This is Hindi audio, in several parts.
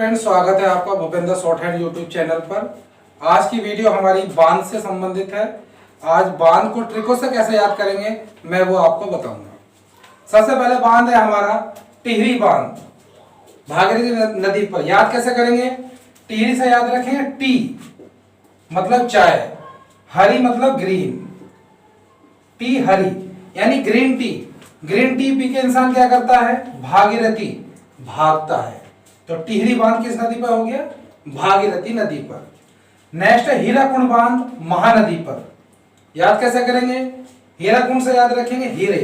फ्रेंड्स, स्वागत है आपका Bhupendra short hand YouTube channel पर। आज की वीडियो हमारी बांध से संबंधित है। आज बांध को ट्रिकों से कैसे याद करेंगे मैं वो आपको बताऊंगा। सबसे पहले बांध है हमारा टिहरी बांध, भागीरथी नदी पर। याद कैसे करेंगे? टिहरी से याद रखेंगे, टी मतलब चाय, हरी मतलब ग्रीन, टी हरी यानी green tea. Green tea P के इंसान क्या करता है? भागीरथी, भागता है। तो टिहरी बांध किस नदी पर हो गया? भागीरथी नदी पर। नेक्स्ट है हीराकुंड बांध, महानदी पर। याद कैसे करेंगे? हीराकुंड से याद रखेंगे हीरे,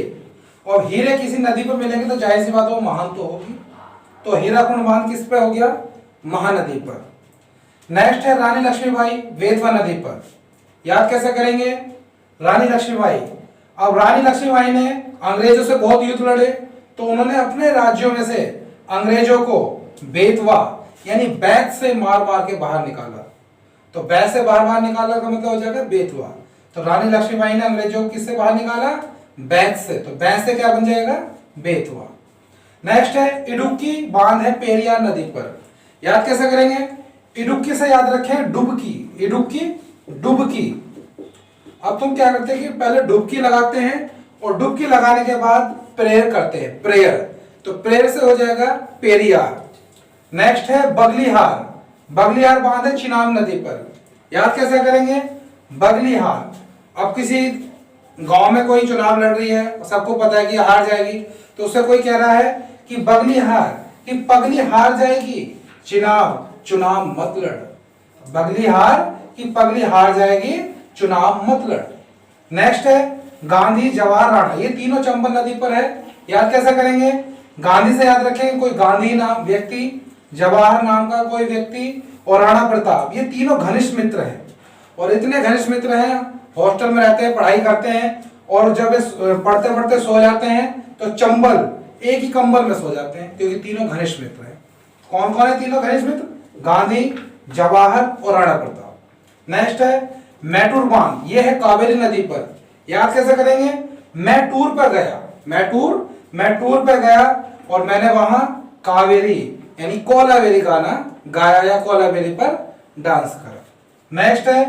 और हीरे किसी नदी पर मिलेंगे तो जाहिर सी बात हो महान तो होगी। तो हीराकुंड बांध किस पे हो गया? महानदी पर। नेक्स्ट है रानी लक्ष्मीबाई, बेतवा नदी पर। याद कैसे करेंगे? रानी लक्ष्मीबाई, अब रानी लक्ष्मीबाई ने अंग्रेजों से बहुत युद्ध लड़े, तो उन्होंने अपने राज्यों में से अंग्रेजों को बेतवा यानी बैत से मार मार के बाहर निकाला। तो बैत से बाहर निकाला का मतलब हो जाएगा बेतवा। तो रानी लक्ष्मीबाई ने अंग्रेजों को किससे बाहर निकाला? बैत से। तो बैत से क्या बन जाएगा? बेतवा। नेक्स्ट है इडुक्की बांध है पेरियार नदी पर। याद कैसे करेंगे? इडुक्की से याद रखें डुबकी, इडुक्की डुबकी। अब तुम क्या करते हैं कि पहले डुबकी लगाते हैं और डुबकी लगाने के बाद प्रेयर करते हैं, प्रेयर। तो प्रेयर से हो जाएगा पेरियार। नेक्स्ट है बगलीहार, बगलीहार बांध है चिनाब नदी पर। याद कैसे करेंगे? बगलीहार, अब किसी गांव में कोई चुनाव लड़ रही है, सबको पता है कि हार जाएगी, तो उससे कोई कह रहा है कि बगलीहार कि पगली हार जाएगी, चिनाब चुनाव मत लड़। बगलीहार कि पगली हार जाएगी, चुनाव मत लड़। नेक्स्ट है गांधी जवाहर राणा, ये तीनों चंबल नदी पर है। याद कैसे करेंगे? गांधी से याद रखेंगे कोई गांधी नाम व्यक्ति, जवाहर नाम का कोई व्यक्ति, और राणा प्रताप, ये तीनों घनिष्ठ मित्र हैं। और इतने घनिष्ठ मित्र हैं, हॉस्टल में रहते हैं, पढ़ाई करते हैं, और जब पढ़ते पढ़ते सो जाते हैं तो चंबल एक ही कंबल में सो जाते हैं, क्योंकि तीनों घनिष्ठ मित्र हैं। कौन कौन है तीनों घनिष्ठ मित्र? गांधी, जवाहर और राणा प्रताप। नेक्स्ट है मैटूर बांध, ये है कावेरी नदी पर। याद कैसे करेंगे? मैं टूर पर गया, मैं टूर पर गया और मैंने वहां कावेरी यानी कोलावेरी गाना गाया या कोलावेरी पर डांस करा। नेक्स्ट है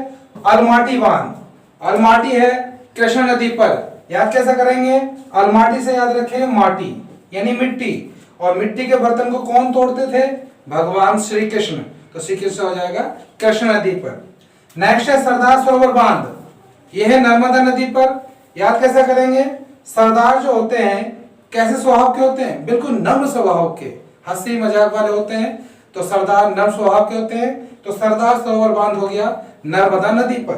अलमाटी बांध, अलमाटी है कृष्णा नदी पर। याद कैसे करेंगे? अलमाटी से याद रखें माटी यानी मिट्टी, और मिट्टी के बर्तन को कौन तोड़ते थे? भगवान श्री कृष्ण। तो श्री कृष्ण हो जाएगा कृष्णा नदी पर। नेक्स्ट है सरदार सरोवर बांध, यह है नर्मदा नदी पर। याद कैसे करेंगे? सरदार जो होते हैं कैसे स्वभाव के होते हैं? बिल्कुल नम्र स्वभाव के, हंसी मजाक वाले होते हैं। तो सरदार नम्र स्वभाव के होते हैं। तो सरदार सरोवर बांध हो गया नर्मदा नदी पर।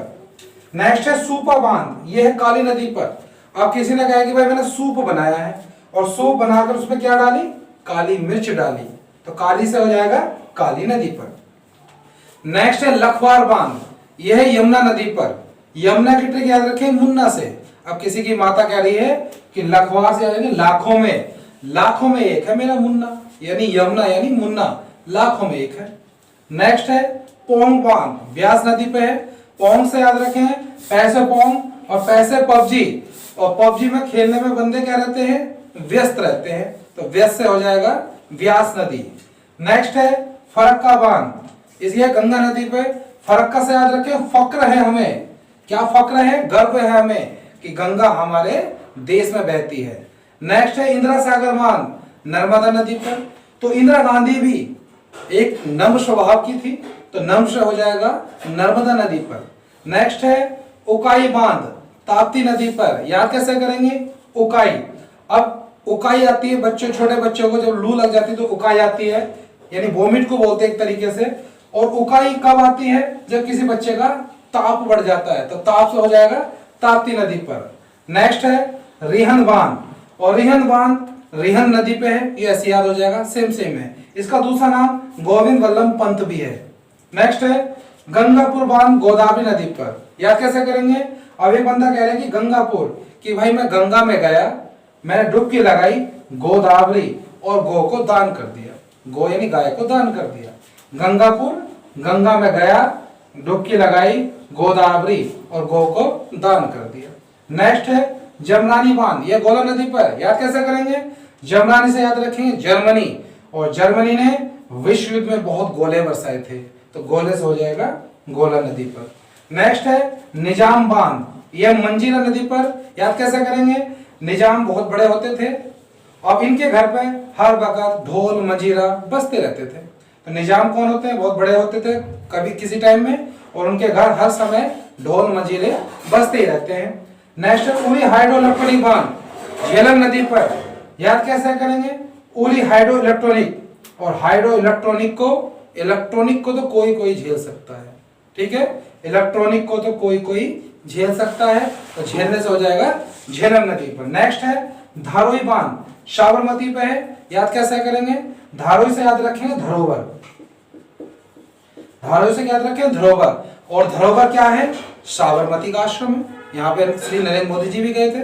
नेक्स्ट है सूपा बांध, यह है काली नदी पर। अब किसी ने कहा कि भाई मैंने सूप बनाया है, और सूप बनाकर उसमें क्या डाली? काली मिर्च डाली। तो काली से हो जाएगा काली नदी पर। नेक्स्ट है लखवार बांध, यह है यमुना नदी पर। यमुना की ट्रिक याद रखें मुन्ना से। अब किसी की माता कह रही है कि लखवार से यानी लाखों में एक है मेरा मुन्ना, यानी यमुना यानी मुन्ना, लाखों में एक है। नेक्स्ट है पोंग बांध, ब्यास नदी पे है। पोंग से याद रखें पैसे पोंग और पैसे पबजी, और पबजी में खेलने में बंदे क्या रहते हैं? व्यस्त रहते हैं। तो व्यस्त से हो जाएगा व्यास नदी। नेक्स्ट है फरक्का बांध, इसलिए गंगा नदी पे। फरक्का से याद रखें फक्र है हमें, क्या फक्र है? गर्व है हमें कि गंगा हमारे देश में बहती है। नेक्स्ट है इंदिरा सागर बांध, नर्मदा नदी पर। तो इंदिरा गांधी भी एक नम्र स्वभाव की थी, तो नम्र से हो जाएगा नर्मदा नदी पर। नेक्स्ट है उकाई बांध, ताप्ती नदी पर। याद कैसे करेंगे? उकाई, अब उकाई आती है बच्चों, छोटे बच्चों को जब लू लग जाती है तो उकाई आती है, यानी वोमिट को बोलते हैं एक तरीके से। और उकाई कब आती है? जब किसी बच्चे का ताप बढ़ जाता है, तो ताप से हो जाएगा ताप्ती नदी पर। नेक्स्ट है रिहंद बांध, और रिहंद बांध रिहंद नदी पे है, ये ऐसे याद हो जाएगा, सेम है। इसका दूसरा नाम गोविंद वल्लभ पंत भी है। नेक्स्ट है गंगापुर बांध, गोदावरी नदी पर। याद कैसे करेंगे? अब एक बंदा कह रहा है कि गंगापुर, कि भाई मैं गंगा में गया, मैंने डुबकी लगाई, गोदावरी और गो को दान कर दिया, गो यानी गाय को दान कर दिया। गंगापुर, गंगा में गया, डुबकी लगाई, गोदावरी और गो को दान कर दिया। नेक्स्ट है जमरानी बांध, यह गोला नदी पर। याद कैसे करेंगे? जमरानी से याद रखेंगे जर्मनी, और जर्मनी ने विश्व युद्ध में बहुत गोले बरसाए थे, तो गोले से हो जाएगा गोला नदी पर। नेक्स्ट है निजाम बांध, यह मंजीरा नदी पर। याद कैसे करेंगे, निजाम बहुत बड़े होते थे और इनके घर पे हर वक्त ढोल मंजीरा बजते रहते थे। तो निजाम कौन होते हैं, बहुत बड़े होते थे कभी किसी टाइम में, और उनके घर हर समय ढोल मंजीरे बजते ही रहते हैं। नेक्स्ट है उरी हाइड्रो इलेक्ट्रॉनिक बांध, झेलम नदी पर। याद कैसे करेंगे, उरी हाइड्रो इलेक्ट्रॉनिक, और हाइड्रो इलेक्ट्रॉनिक को तो कोई कोई झेल सकता है, ठीक है, इलेक्ट्रॉनिक को तो कोई कोई झेल सकता है, तो झेलने से हो जाएगा झेलम नदी पर। नेक्स्ट है धारोई बांध, साबरमती पे है। याद कैसे करेंगे, धारोई से याद रखेंगे धरोवर, धारोई से याद रखें धरोवर, और धरोवर क्या है, साबरमती का आश्रम है। यहाँ पे श्री नरेंद्र मोदी जी भी गए थे,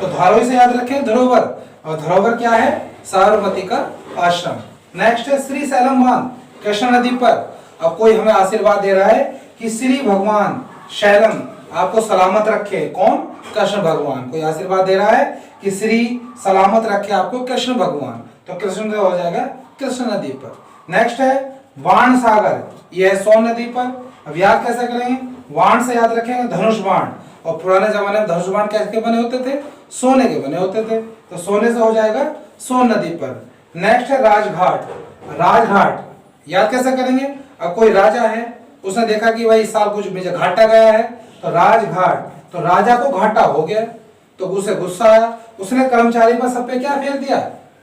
तो धारोई से याद रखें धरोवर, और धरोवर क्या है, साबरमती का आश्रम। नेक्स्ट है श्री सैलम बांध, कृष्णा नदी पर। अब कोई हमें आशीर्वाद दे रहा है कि श्री भगवान शैलम आपको सलामत रखे, कौन, कृष्ण भगवान, कोई आशीर्वाद दे रहा है कि श्री सलामत रखे आपको कृष्ण भगवान, तो कृष्ण से हो जाएगा कृष्ण नदी पर। नेक्स्ट है बाण सागर, यह है सोन नदी पर। अब याद कैसे करेंगे, बाण से याद रखेंगे धनुष बाण, और पुराने जमाने में धनुष बाण कैसे बने होते थे, सोने के बने होते थे, तो सोने से हो जाएगा सोन नदी पर। नेक्स्ट है राजघाट, राजघाट याद कैसे करेंगे, अब कोई राजा है, उसने देखा कि भाई इस साल कुछ मुझे घाटा गया है, तो राजघाट, तो राजा को घाटा हो गया, तो उसे गुस्सा आया, उसने कर्मचारी पर सब पे क्या फेर दिया,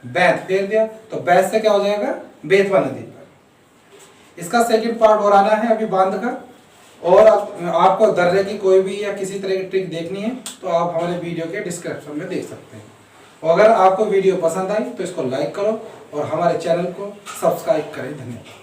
बैत फेर दिया, तो बैत से क्या हो जाएगा, बेतवा नदी पर। इसका सेकंड पार्ट और आना है अभी बांध का, और आपको दर्रे की कोई भी या किसी तरह की ट्रिक देखनी है तो आप हमारे वीडियो के डिस्क्रिप्शन में देख सकते हैं। और अगर आपको वीडियो पसंद आई तो इसको लाइक करो और हमारे चैनल को सब्सक्राइब करें। धन्यवाद।